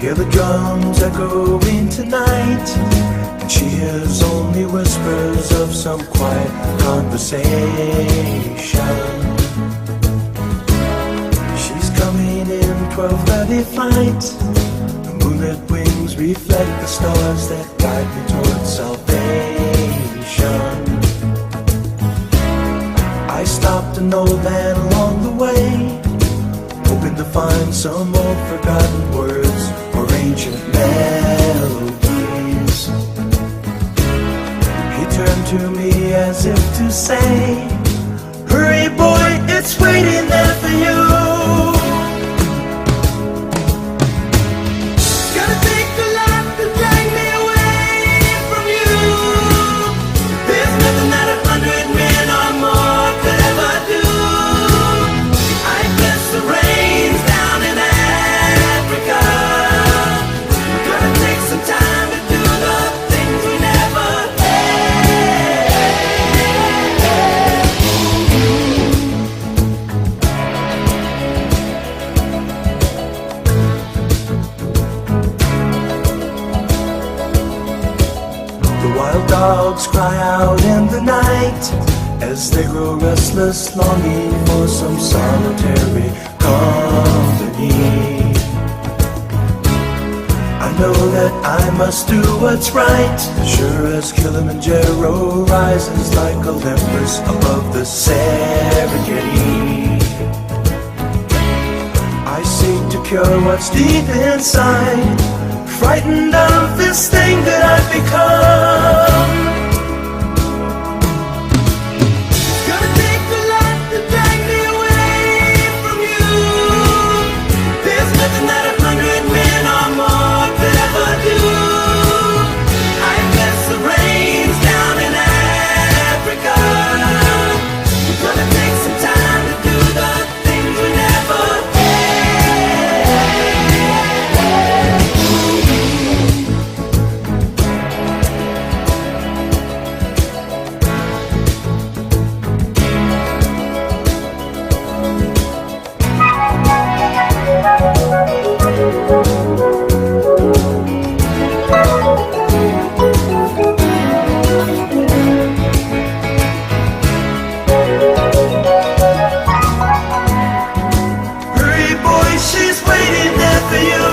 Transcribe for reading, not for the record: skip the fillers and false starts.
Hear the drums echoing tonight, and she hears only whispers of some quiet conversation. She's coming in 12:30 flight. The moonlit wings reflect the stars that guide me towards salvation. I stopped an old man along the way, hoping to find some old forgotten words or ancient melodies. He turned to me as if to say, "Hurry boy, it's waiting there for you." Gotta take the life to drag me away from you. There's nothing that 100 men or more could ever do. I bless the rains down in Africa. Gonna take some time to do the things we never The wild dogs cry out in the night as they grow restless, longing for some solitary company. I know that I must do what's right, sure as Kilimanjaro rises like Olympus above the Serengeti. I seek to cure what's deep inside, frightened of this thing that I've become. Gonna take the life to drag me away from you. There's nothing that 100 men or more could ever do. I bless the rains down in Africa. Gonna take some time to do the things we never Hurry boy, she's waiting there for you.